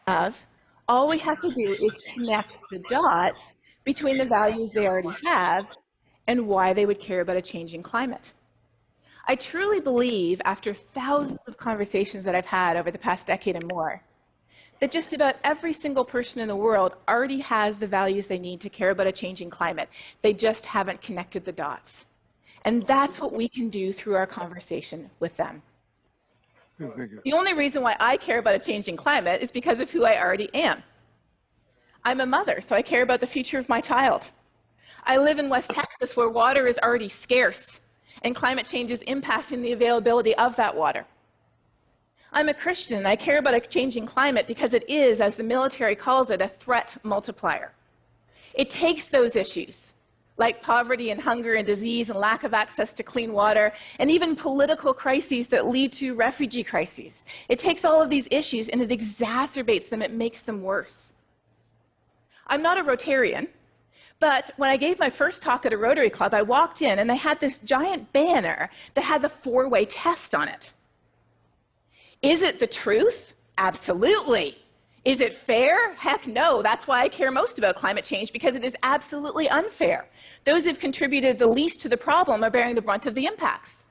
of. All we have to do is connect the dots between the values they already have and why they would care about a changing climate. I truly believe, after thousands of conversations that I've had over the past decade and more, that just about every single person in the world already has the values they need to care about a changing climate. They just haven't connected the dots. And that's what we can do through our conversation with them. The only reason why I care about a changing climate is because of who I already am. I'm a mother, so I care about the future of my child. I live in West Texas, where water is already scarce, and climate change is impacting the availability of that water. I'm a Christian. I care about a changing climate because it is, as the military calls it, a threat multiplier. It takes those issues, like poverty and hunger and disease and lack of access to clean water, and even political crises that lead to refugee crises. It takes all of these issues and it exacerbates them. It makes them worse. I'm not a Rotarian, but when I gave my first talk at a Rotary Club, I walked in and they had this giant banner that had the 4-way test on it. Is it the truth? Absolutely. Is it fair? Heck no. That's why I care most about climate change, because it is absolutely unfair. Those who've contributed the least to the problem are bearing the brunt of the impacts.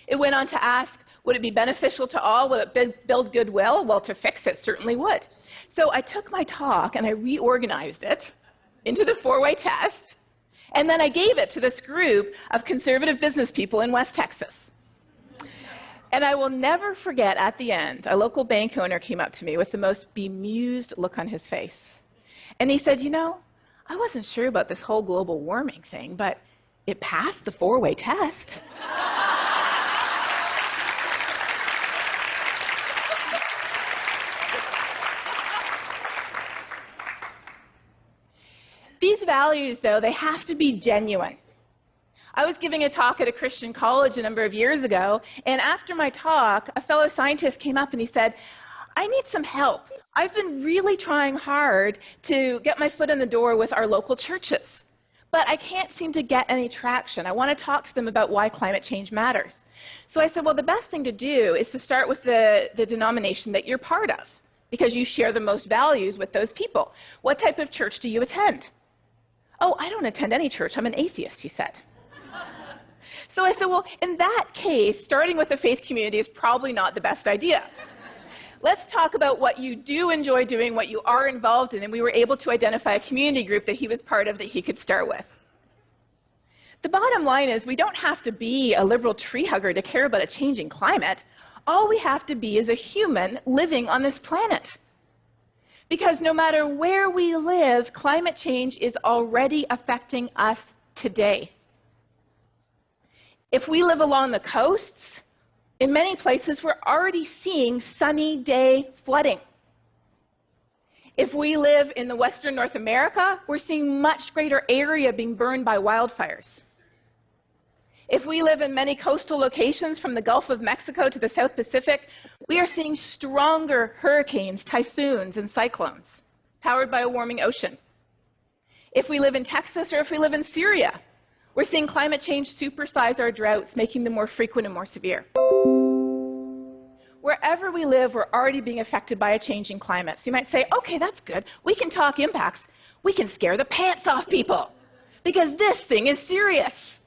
It went on to ask, would it be beneficial to all? Would it build goodwill? Well, to fix it, certainly would. So I took my talk and I reorganized it into the 4-way test, and then I gave it to this group of conservative business people in West Texas. And I will never forget, at the end, a local bank owner came up to me with the most bemused look on his face. And he said, you know, I wasn't sure about this whole global warming thing, but it passed the 4-way test. These values, though, they have to be genuine. I was giving a talk at a Christian college a number of years ago, and after my talk, a fellow scientist came up and he said, I need some help. I've been really trying hard to get my foot in the door with our local churches, but I can't seem to get any traction. I want to talk to them about why climate change matters. So I said, well, the best thing to do is to start with the denomination that you're part of, because you share the most values with those people. What type of church do you attend? Oh, I don't attend any church. I'm an atheist, he said. So I said, well, in that case, starting with a faith community is probably not the best idea. Let's talk about what you do enjoy doing, what you are involved in, and we were able to identify a community group that he was part of that he could start with. The bottom line is we don't have to be a liberal tree hugger to care about a changing climate. All we have to be is a human living on this planet. Because no matter where we live, climate change is already affecting us today. If we live along the coasts, in many places we're already seeing sunny day flooding. If we live in the Western North America, we're seeing much greater area being burned by wildfires. If we live in many coastal locations from the Gulf of Mexico to the South Pacific, we are seeing stronger hurricanes, typhoons, and cyclones powered by a warming ocean. If we live in Texas or if we live in Syria, we're seeing climate change supersize our droughts, making them more frequent and more severe. Wherever we live, we're already being affected by a changing climate. So you might say, okay, that's good. We can talk impacts. We can scare the pants off people because this thing is serious.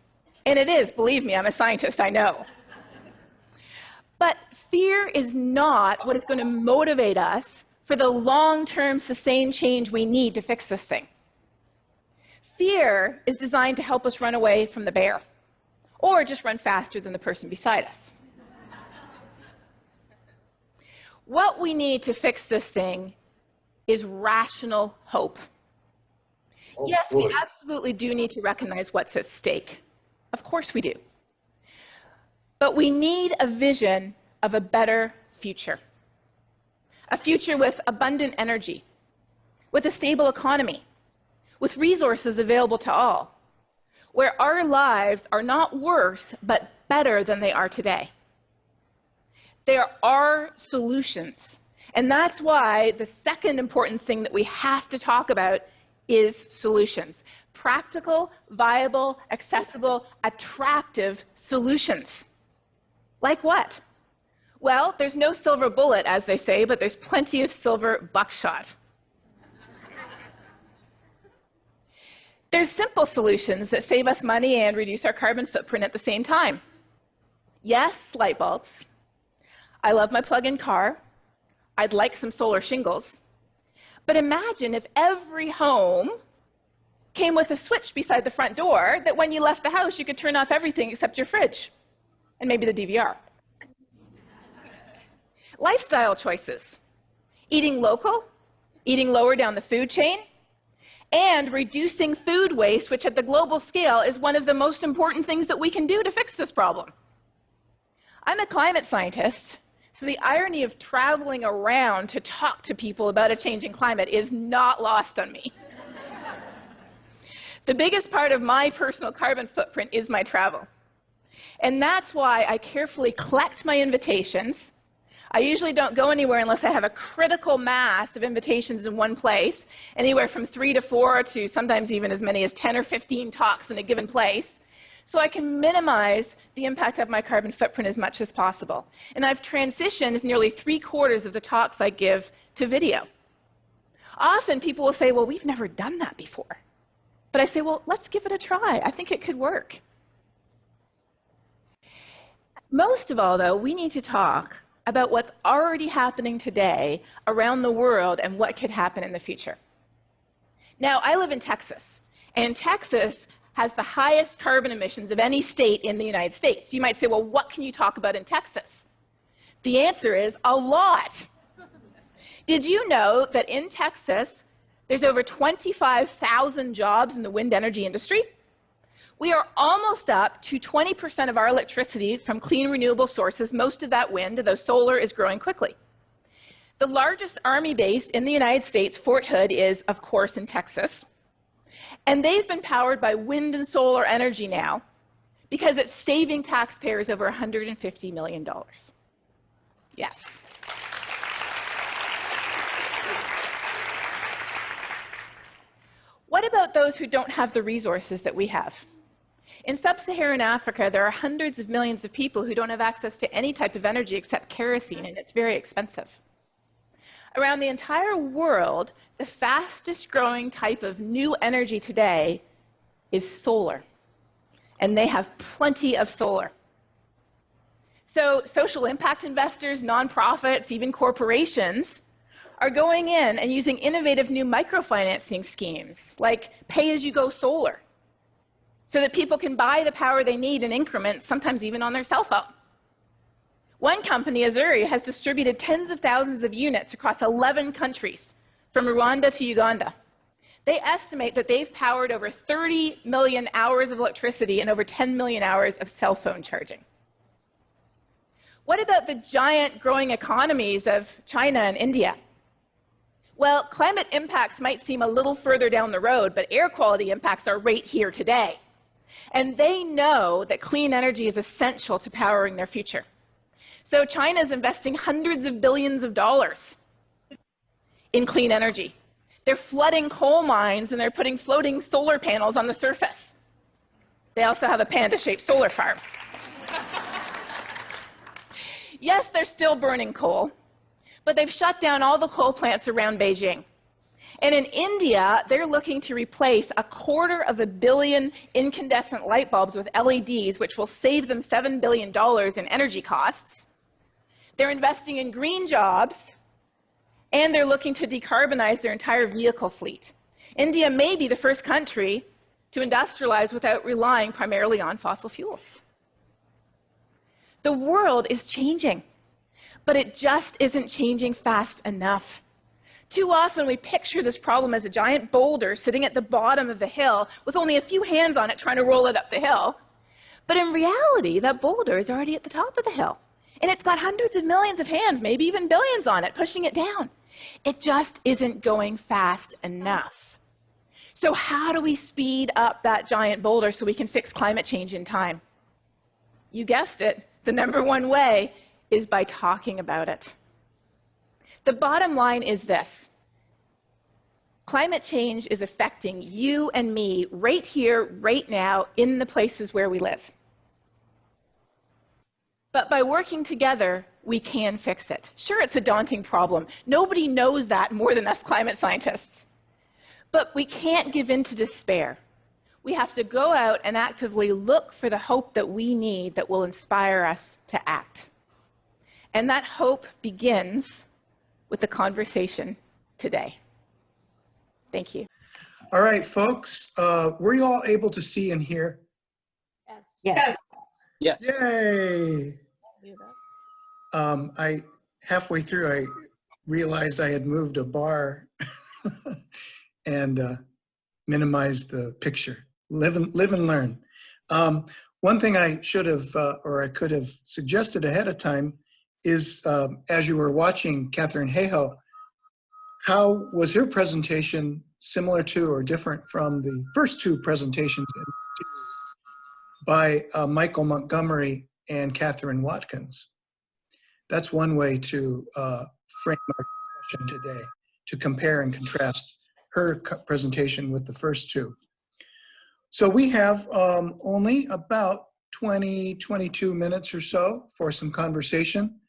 And it is, believe me, I'm a scientist, I know. But fear is not what is going to motivate us for the long-term sustained change we need to fix this thing. Fear is designed to help us run away from the bear, or just run faster than the person beside us. What we need to fix this thing is rational hope. Oh, yes, we absolutely do need to recognize what's at stake. Of course we do. But we need a vision of a better future. A future with abundant energy, with a stable economy, with resources available to all, where our lives are not worse, but better than they are today. There are solutions, and that's why the second important thing that we have to talk about is solutions. Practical, viable, accessible, attractive solutions. Like what? Well, there's no silver bullet, as they say, but there's plenty of silver buckshot. There's simple solutions that save us money and reduce our carbon footprint at the same time. Yes, light bulbs. I love my plug-in car. I'd like some solar shingles. But imagine if every home came with a switch beside the front door that when you left the house, you could turn off everything except your fridge and maybe the DVR. Lifestyle choices. Eating local, eating lower down the food chain, and reducing food waste, which at the global scale is one of the most important things that we can do to fix this problem. I'm a climate scientist, so the irony of traveling around to talk to people about a changing climate is not lost on me. The biggest part of my personal carbon footprint is my travel. And that's why I carefully collect my invitations. I usually don't go anywhere unless I have a critical mass of invitations in one place, anywhere from 3 to 4 to sometimes even as many as 10 or 15 talks in a given place, so I can minimize the impact of my carbon footprint as much as possible. And I've transitioned nearly 3/4 of the talks I give to video. Often people will say, well, we've never done that before. But I say, well, let's give it a try. I think it could work. Most of all, though, we need to talk about what's already happening today around the world and what could happen in the future. Now, I live in Texas, and Texas has the highest carbon emissions of any state in the United States. You might say, well, what can you talk about in Texas? The answer is a lot. Did you know that in Texas, there's over 25,000 jobs in the wind energy industry? We are almost up to 20% of our electricity from clean renewable sources, most of that wind, though solar is growing quickly. The largest Army base in the United States, Fort Hood, is, of course, in Texas. And they've been powered by wind and solar energy now because it's saving taxpayers over $150 million. Yes. What about those who don't have the resources that we have? In sub-Saharan Africa, there are hundreds of millions of people who don't have access to any type of energy except kerosene, and it's very expensive. Around the entire world, the fastest growing type of new energy today is solar, and they have plenty of solar. So social impact investors, nonprofits, even corporations are going in and using innovative new microfinancing schemes like pay-as-you-go solar so that people can buy the power they need in increments, sometimes even on their cell phone. One company, Azuri, has distributed tens of thousands of units across 11 countries, from Rwanda to Uganda. They estimate that they've powered over 30 million hours of electricity and over 10 million hours of cell phone charging. What about the giant growing economies of China and India? Well, climate impacts might seem a little further down the road, but air quality impacts are right here today. And they know that clean energy is essential to powering their future. So China is investing hundreds of billions of dollars in clean energy. They're flooding coal mines and they're putting floating solar panels on the surface. They also have a panda-shaped solar farm. Yes, they're still burning coal, but they've shut down all the coal plants around Beijing. And in India, they're looking to replace 250 million incandescent light bulbs with LEDs, which will save them $7 billion in energy costs. They're investing in green jobs, and they're looking to decarbonize their entire vehicle fleet. India may be the first country to industrialize without relying primarily on fossil fuels. The world is changing, but it just isn't changing fast enough. Too often we picture this problem as a giant boulder sitting at the bottom of the hill with only a few hands on it trying to roll it up the hill. But in reality, that boulder is already at the top of the hill. And it's got hundreds of millions of hands, maybe even billions on it, pushing it down. It just isn't going fast enough. So how do we speed up that giant boulder so we can fix climate change in time? You guessed it, the #1 way is by talking about it. The bottom line is this. Climate change is affecting you and me right here, right now, in the places where we live. But by working together, we can fix it. Sure, it's a daunting problem. Nobody knows that more than us climate scientists. But we can't give in to despair. We have to go out and actively look for the hope that we need that will inspire us to act. And that hope begins with the conversation today. Thank you. All right, folks, were you all able to see and hear? Yes. Yes. Yay! Halfway through, I realized I had moved a bar and minimized the picture. Live and learn. One thing I should have, or I could have suggested ahead of time is, as you were watching Katharine Hayhoe, how was her presentation similar to or different from the first two presentations by Michael Montgomery and Catherine Watkins? That's one way to frame our discussion today, to compare and contrast her presentation with the first two. So we have only about 22 minutes or so for some conversation.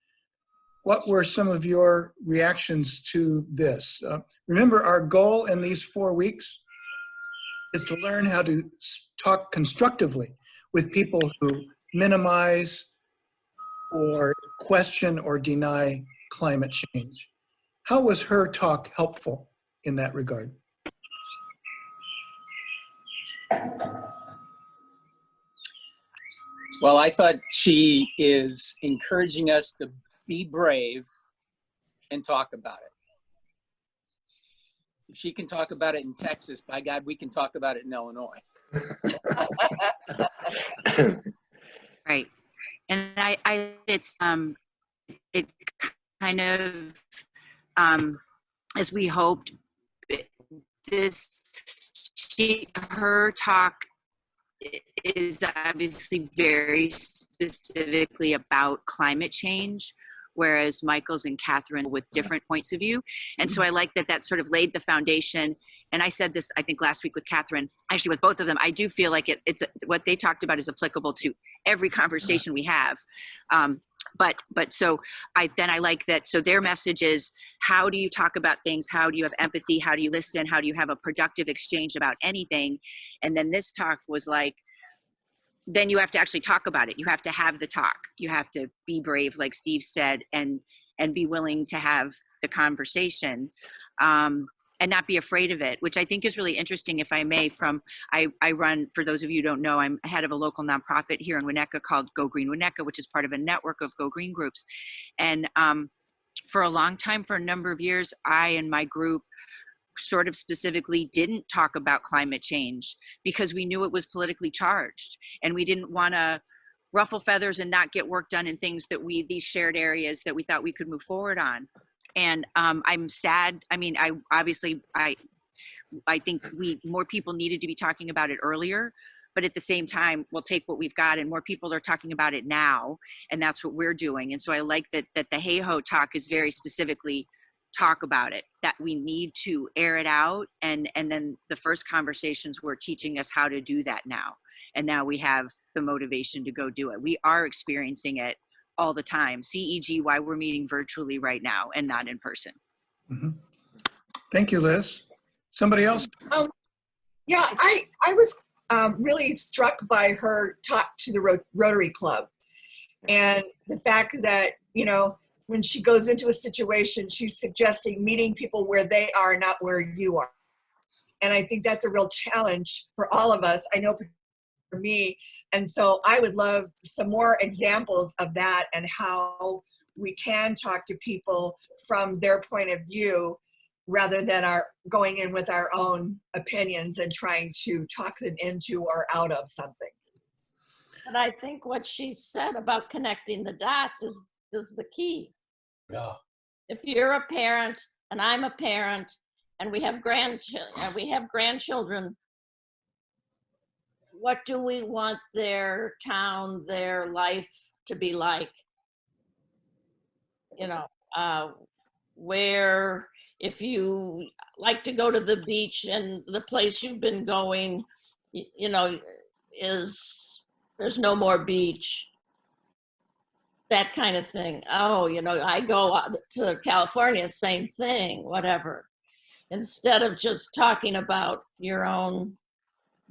What were some of your reactions to this? Remember, our goal in these 4 weeks is to learn how to talk constructively with people who minimize or question or deny climate change. How was her talk helpful in that regard? Well, I thought she is encouraging us to be brave and talk about it. If she can talk about it in Texas, by God, we can talk about it in Illinois. Right. And it's it kind of as we hoped, her talk is obviously very specifically about climate change, whereas Michael's and Catherine with different points of view. And so I like that sort of laid the foundation. And I said this, I think last week with Catherine, actually with both of them, I do feel like it's what they talked about is applicable to every conversation we have. But so I like that. So their message is, how do you talk about things? How do you have empathy? How do you listen? How do you have a productive exchange about anything? And then this talk was like, then you have to actually talk about it. You have to have the talk. You have to be brave, like Steve said, and be willing to have the conversation, and not be afraid of it, which I think is really interesting, if I may. I run, for those of you who don't know, I'm head of a local nonprofit here in Winnetka called Go Green Winnetka, which is part of a network of Go Green groups. And for a long time, for a number of years, I and my group sort of specifically didn't talk about climate change because we knew it was politically charged, and we didn't want to ruffle feathers and not get work done in things that these shared areas that we thought we could move forward on. And I'm sad. I mean, I think more people needed to be talking about it earlier, but at the same time, we'll take what we've got, and more people are talking about it now, and that's what we're doing. And so I like that the Hayhoe talk is very specifically talk about it, that we need to air it out. And then the first conversations were teaching us how to do that now. And now we have the motivation to go do it. We are experiencing it all the time. CEG, why we're meeting virtually right now and not in person. Mm-hmm. Thank you, Liz. Somebody else? Yeah, I was really struck by her talk to the Rotary Club, and the fact that, when she goes into a situation, she's suggesting meeting people where they are, not where you are. And I think that's a real challenge for all of us. I know for me. And so I would love some more examples of that, and how we can talk to people from their point of view rather than going in with our own opinions and trying to talk them into or out of something. But I think what she said about connecting the dots is the key. Yeah. If you're a parent and I'm a parent and we have grandchildren, what do we want their town, their life to be like? Where, if you like to go to the beach and the place you've been going, there's no more beach. that kind of thing. Oh, I go out to California, same thing, whatever. Instead of just talking about your own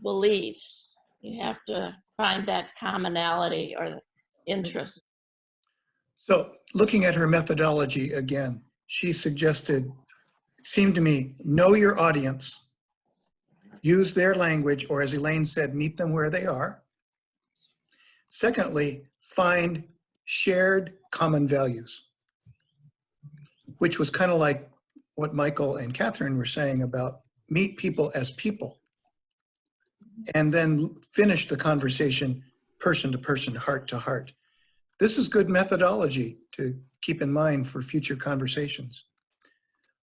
beliefs, you have to find that commonality or interest. So looking at her methodology again, she suggested, it seemed to me, know your audience, use their language, or as Elaine said, meet them where they are. Secondly, find shared common values, which was kind of like what Michael and Katharine were saying about meet people as people, and then finish the conversation person to person, heart to heart. This is good methodology to keep in mind for future conversations.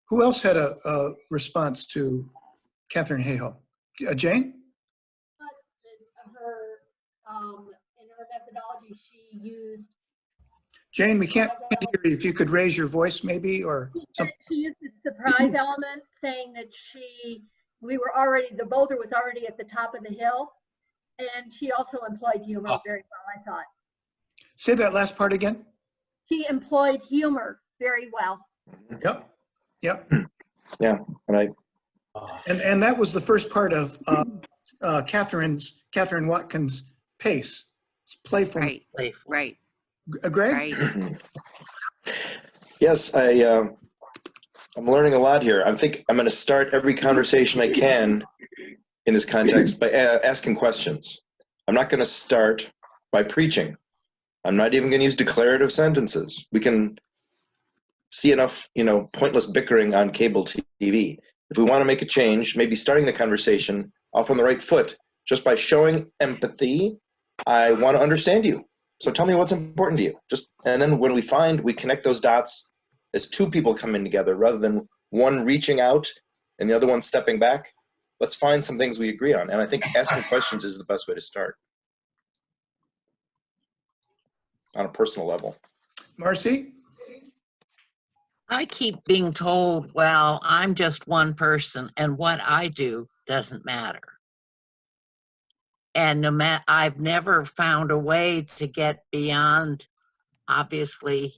Who else had a response to Katharine Hayhoe? Jane? In her methodology, she used. Jane, we can't hear you. If you could raise your voice maybe, or something. She used the surprise element, saying that the boulder was already at the top of the hill. And she also employed humor very well, I thought. Say that last part again. She employed humor very well. Yep, yep. Yeah, And that was the first part of Catherine Watkins' pace. It's playful. Right, right, Greg? right. yes, I'm learning a lot here. I'm going to start every conversation I can in this context by asking questions. I'm not going to start by preaching. I'm not even going to use declarative sentences. We can see enough, pointless bickering on cable TV. If we want to make a change, maybe starting the conversation off on the right foot, just by showing empathy. I want to understand you. So tell me what's important to you. And then when we connect those dots as two people coming together rather than one reaching out and the other one stepping back, let's find some things we agree on. And I think asking questions is the best way to start on a personal level. Marcy? I keep being told, well, I'm just one person and what I do doesn't matter. And I've never found a way to get beyond, obviously,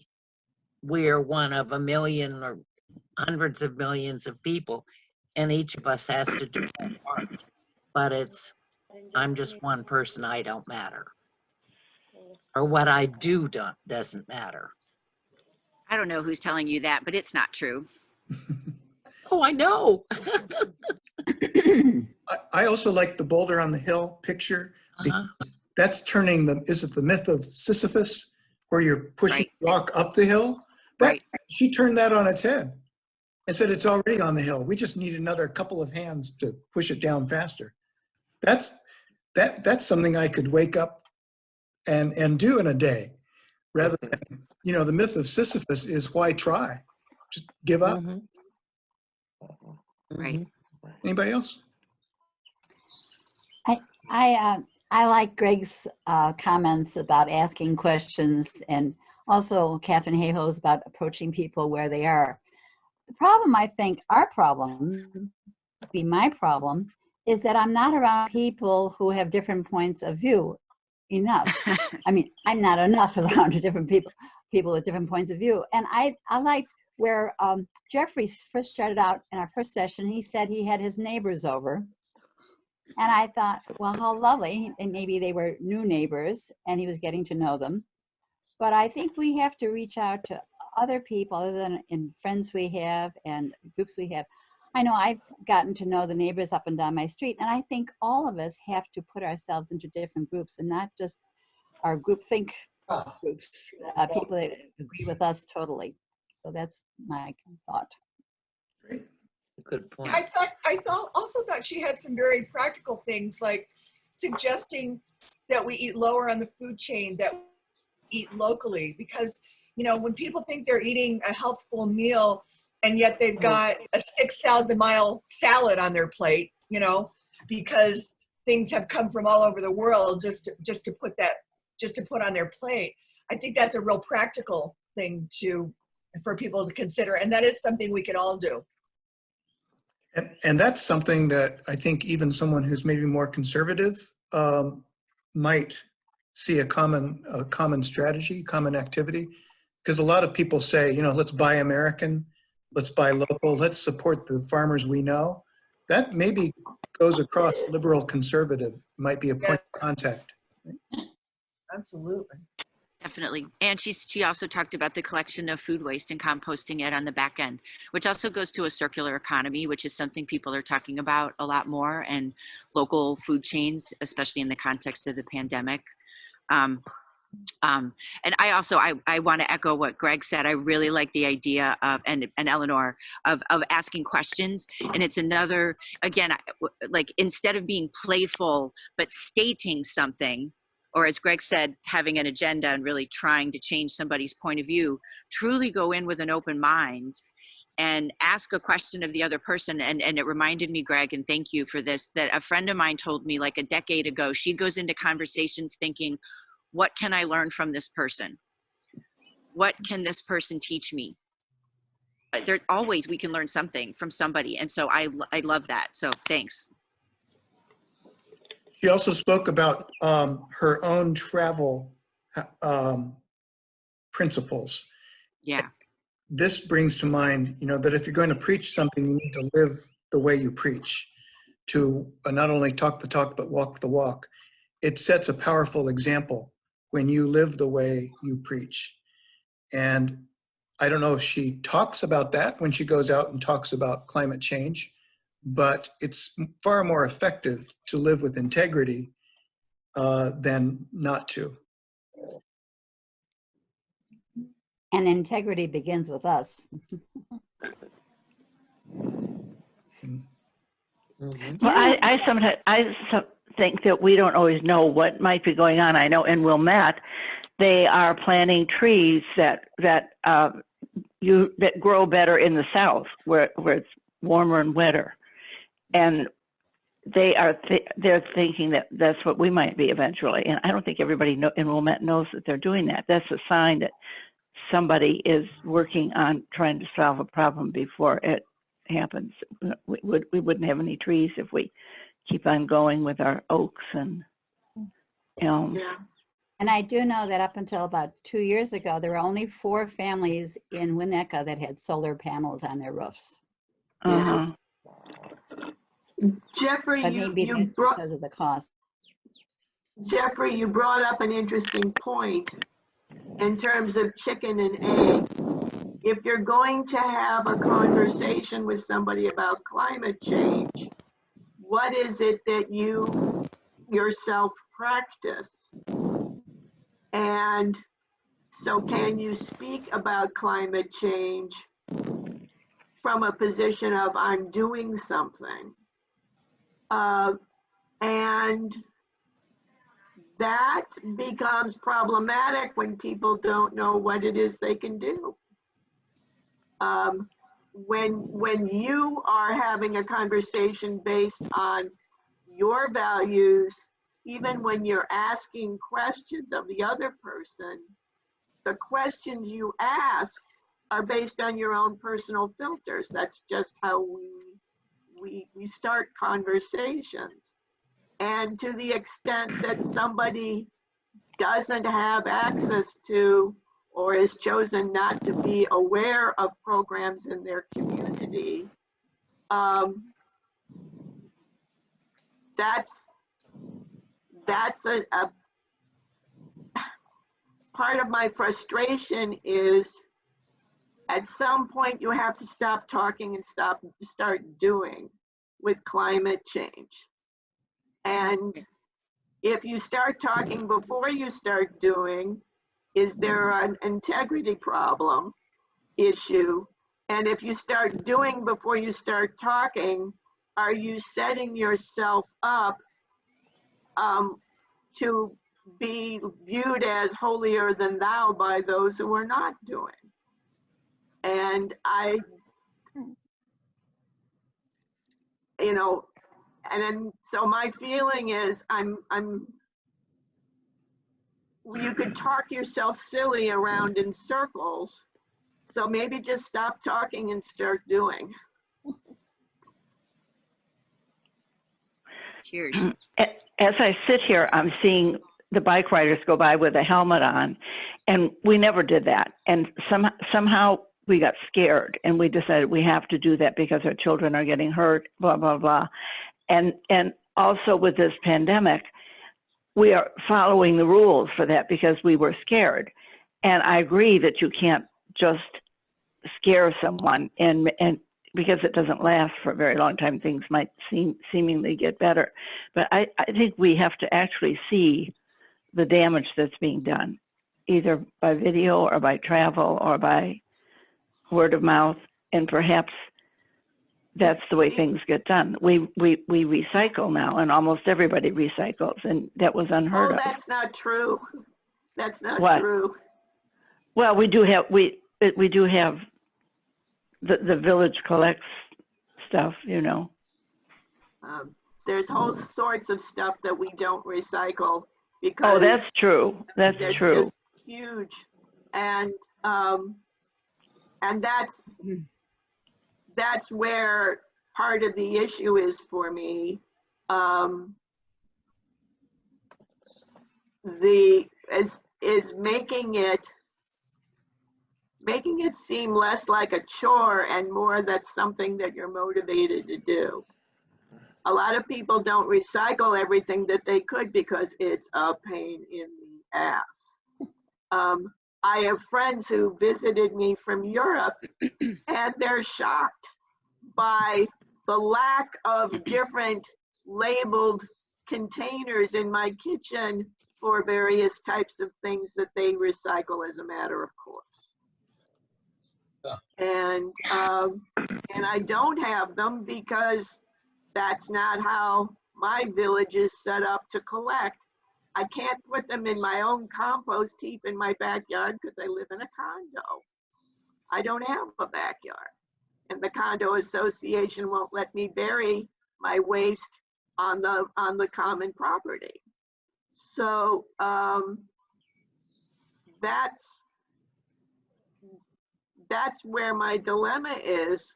we're one of a million or hundreds of millions of people, and each of us has to do our part. But I'm just one person, I don't matter. Or what I do doesn't matter. I don't know who's telling you that, but it's not true. Oh, I know. I also like the boulder on the hill picture. That's turning is it the myth of Sisyphus, where you're pushing rock up the hill? She turned that on its head and said it's already on the hill. We just need another couple of hands to push it down faster. That's something I could wake up and do in a day, rather than, the myth of Sisyphus is why try? Just give up. Right. Anybody else? I like Greg's comments about asking questions, and also Katharine Hayhoe's about approaching people where they are. The problem, I think, our problem, my problem, is that I'm not around people who have different points of view enough. I mean, I'm not enough around different people with different points of view. And I like where Jeffrey first started out in our first session. He said he had his neighbors over. And I thought, well, how lovely. And maybe they were new neighbors and he was getting to know them. But I think we have to reach out to other people other than in friends we have and groups we have. I know I've gotten to know the neighbors up and down my street, and I think all of us have to put ourselves into different groups and not just our groupthink groups, people that agree with us totally. So that's my thought. Great. Good point. I also thought she had some very practical things, like suggesting that we eat lower on the food chain, that we eat locally, because when people think they're eating a healthful meal and yet they've got a 6,000-mile salad on their plate, because things have come from all over the world just to put on their plate. I think that's a real practical thing for people to consider, and that is something we can all do. And that's something that I think even someone who's maybe more conservative might see a common strategy, common activity. Because a lot of people say, you know, let's buy American, let's buy local, let's support the farmers we know. That maybe goes across liberal conservative, might be a point of contact. Absolutely. Definitely. And she also talked about the collection of food waste and composting it on the back end, which also goes to a circular economy, which is something people are talking about a lot more, and local food chains, especially in the context of the pandemic. And I want to echo what Greg said. I really like the idea of, and Eleanor, of asking questions. And it's another, again, like instead of being playful, but stating something, or as Greg said, having an agenda and really trying to change somebody's point of view, truly go in with an open mind and ask a question of the other person. And it reminded me, Greg, and thank you for this, that a friend of mine told me like a decade ago, she goes into conversations thinking, what can I learn from this person? What can this person teach me? There always, we can learn something from somebody. And so I love that. So thanks. She also spoke about her own travel principles. Yeah. This brings to mind, you know, that if you're going to preach something, you need to live the way you preach, to not only talk the talk, but walk the walk. It sets a powerful example when you live the way you preach. And I don't know if she talks about that when she goes out and talks about climate change, but it's far more effective to live with integrity than not to. And integrity begins with us. Well, I sometimes think that we don't always know what might be going on. I know in Wilmette, they are planting trees that grow better in the south, where it's warmer and wetter, and they're thinking that that's what we might be eventually. And I don't think everybody in Wilmette knows that they're doing that. That's a sign that somebody is working on trying to solve a problem before it happens. We wouldn't have any trees if we keep on going with our oaks and elms. Yeah. And I do know that up until about 2 years ago, there were only 4 families in Winnetka that had solar panels on their roofs. Uh-huh. Jeffrey, But maybe that's because of the cost. Jeffrey, you brought up an interesting point in terms of chicken and egg. If you're going to have a conversation with somebody about climate change, what is it that you yourself practice? And so can you speak about climate change from a position of I'm doing something? And that becomes problematic when people don't know what it is they can do. When you are having a conversation based on your values, even when you're asking questions of the other person, the questions you ask are based on your own personal filters. That's just how we start conversations. And to the extent that somebody doesn't have access to or has chosen not to be aware of programs in their community, that's a part of my frustration is at some point you have to stop talking and start doing with climate change. And if you start talking before you start doing, is there an integrity problem issue? And if you start doing before you start talking, are you setting yourself up to be viewed as holier than thou by those who are not doing? And and then so my feeling is you could talk yourself silly around in circles. So maybe just stop talking and start doing. Cheers. As I sit here, I'm seeing the bike riders go by with a helmet on, and we never did that. And somehow we got scared, and we decided we have to do that because our children are getting hurt, blah, blah, blah. And also with this pandemic, we are following the rules for that because we were scared. And I agree that you can't just scare someone, and because it doesn't last for a very long time, things might seemingly get better. But I think we have to actually see the damage that's being done, either by video or by travel or by word of mouth, and perhaps that's the way things get done. We recycle now, and almost everybody recycles, and that was unheard of. Oh, that's not true. That's not What? true. Well, we do have the village collects stuff, you know. There's whole sorts of stuff that we don't recycle because Oh, that's true. That's they're true. just huge, and that's where part of the issue is for me. Is making it seem less like a chore and more that's something that you're motivated to do. A lot of people don't recycle everything that they could because it's a pain in the ass. I have friends who visited me from Europe and they're shocked by the lack of different labeled containers in my kitchen for various types of things that they recycle as a matter of course. And I don't have them because that's not how my village is set up to collect. I can't put them in my own compost heap in my backyard because I live in a condo. I don't have a backyard. And the condo association won't let me bury my waste on the common property. So that's where my dilemma is.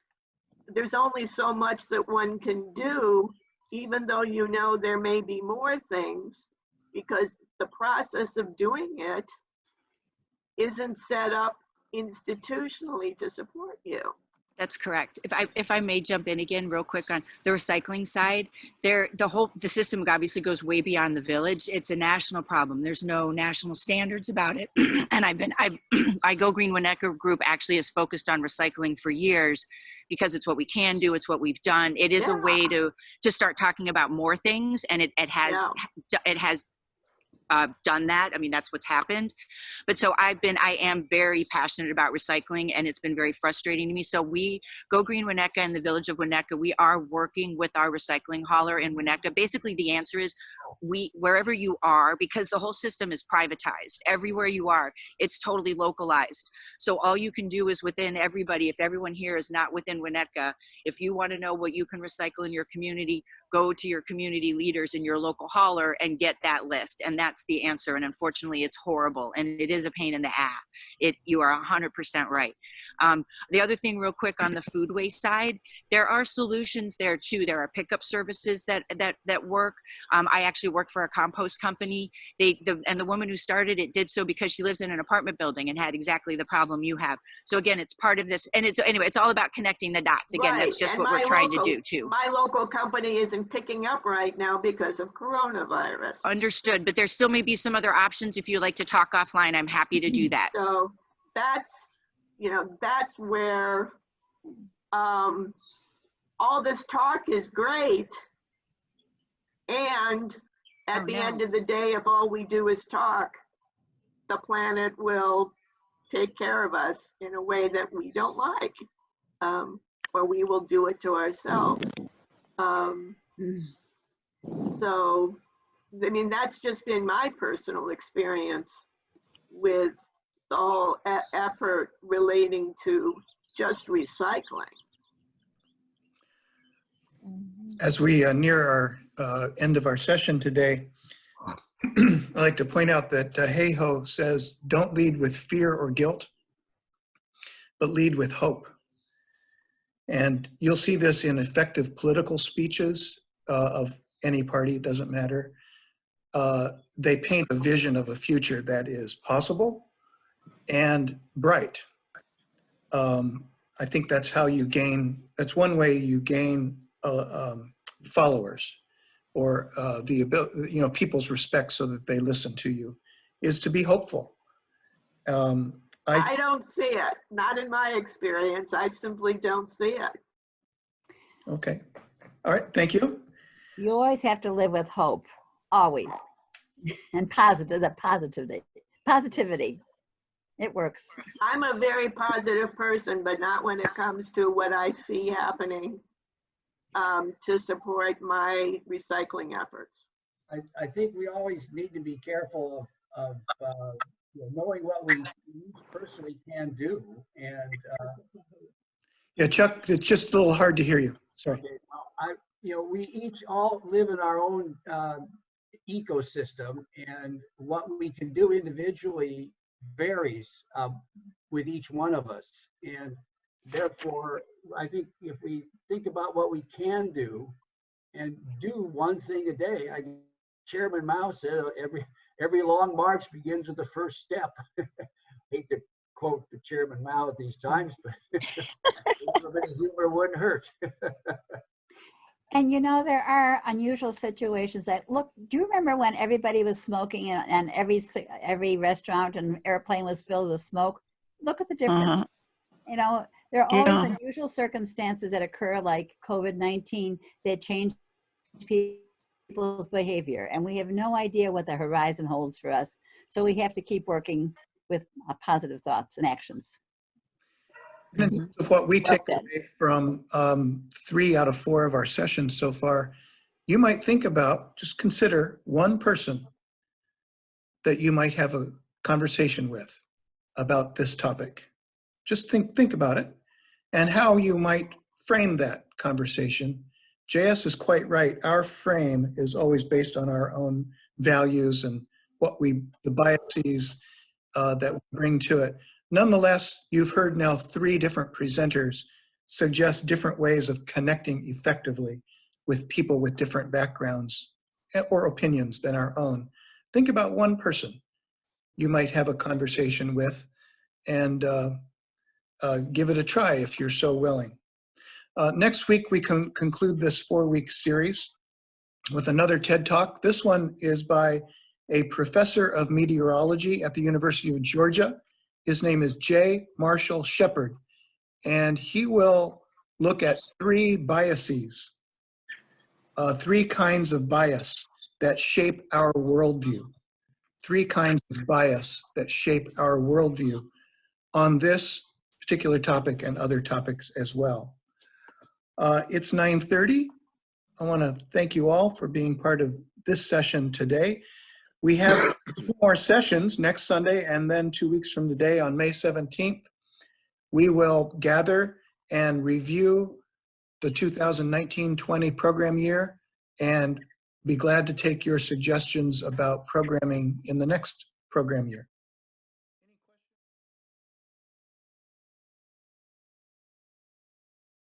There's only so much that one can do, even though you know there may be more things, because the process of doing it isn't set up institutionally to support you. That's correct. If I may jump in again real quick on the recycling side, the system obviously goes way beyond the village. It's a national problem. There's no national standards about it. And I Go Green Winnetka group actually has focused on recycling for years because it's what we can do. It's what we've done. It is a way to start talking about more things, and it has done that. I mean, that's what's happened. But so I am very passionate about recycling, and it's been very frustrating to me. So we, Go Green Winnetka and the Village of Winnetka, we are working with our recycling hauler in Winnetka. Basically, the answer is wherever you are, because the whole system is privatized. Everywhere you are, it's totally localized. So all you can do is within everybody, if everyone here is not within Winnetka, if you want to know what you can recycle in your community, go to your community leaders in your local hauler and get that list. And that's the answer. And unfortunately, it's horrible. And it is a pain in the ass. You are 100% right. The other thing real quick on the food waste side, there are solutions there too. There are pickup services that work. I actually work for a compost company. And the woman who started it did so because she lives in an apartment building and had exactly the problem you have. So again, it's part of this. And it's all about connecting the dots. Again, Right. That's just And what we're trying to do too. My local company isn't picking up right now because of coronavirus. Understood, but there still may be some other options. If you'd like to talk offline, I'm happy to do that. So that's where all this talk is great. And at the end of the day, if all we do is talk, the planet will take care of us in a way that we don't like, or we will do it to ourselves. So, I mean, that's just been my personal experience with the whole effort relating to just recycling. As we near our end of our session today, I'd like to point out that Hayhoe says, don't lead with fear or guilt, but lead with hope. And you'll see this in effective political speeches of any party, it doesn't matter. they paint a vision of a future that is possible and bright. I think that's how you gain, that's one way you gain followers, or the ability, you know, people's respect so that they listen to you, is to be hopeful. I don't see it. Not in my experience. I simply don't see it. Okay. All right. Thank you. You always have to live with hope, always. And positivity. It works. I'm a very positive person, but not when it comes to what I see happening to support my recycling efforts. I think we always need to be careful of you know, knowing what we each personally can do. And Yeah, Chuck, it's just a little hard to hear you. Sorry. okay, well, you know, we each all live in our own ecosystem, and what we can do individually varies with each one of us. And therefore, I think if we think about what we can do and do one thing a day, Chairman Mao said, every long march begins with the first step. Hate to quote the Chairman Mao at these times, but a little bit of humor wouldn't hurt. And you know, there are unusual situations that, look, do you remember when everybody was smoking and every restaurant and airplane was filled with smoke? Look at the difference. You know, there are always unusual circumstances that occur, like COVID-19, that change people's behavior. And we have no idea what the horizon holds for us. So we have to keep working with positive thoughts and actions. Of what we take away from 3 out of 4 of our sessions so far, you might think about, just consider one person that you might have a conversation with about this topic. Just think about it and how you might frame that conversation. JS is quite right. Our frame is always based on our own values and the biases that we bring to it. Nonetheless, you've heard now 3 different presenters suggest different ways of connecting effectively with people with different backgrounds or opinions than our own. Think about one person you might have a conversation with, and give it a try if you're so willing. Next week, we can conclude this 4-week series with another TED Talk. This one is by a professor of meteorology at the University of Georgia. His name is J. Marshall Shepard, and he will look at 3 biases, 3 kinds of bias that shape our worldview. 3 kinds of bias that shape our worldview on this particular topic and other topics as well. It's 9:30. I want to thank you all for being part of this session today. We have 2 more sessions next Sunday, and then 2 weeks from today on May 17th, we will gather and review the 2019-20 program year and be glad to take your suggestions about programming in the next program year.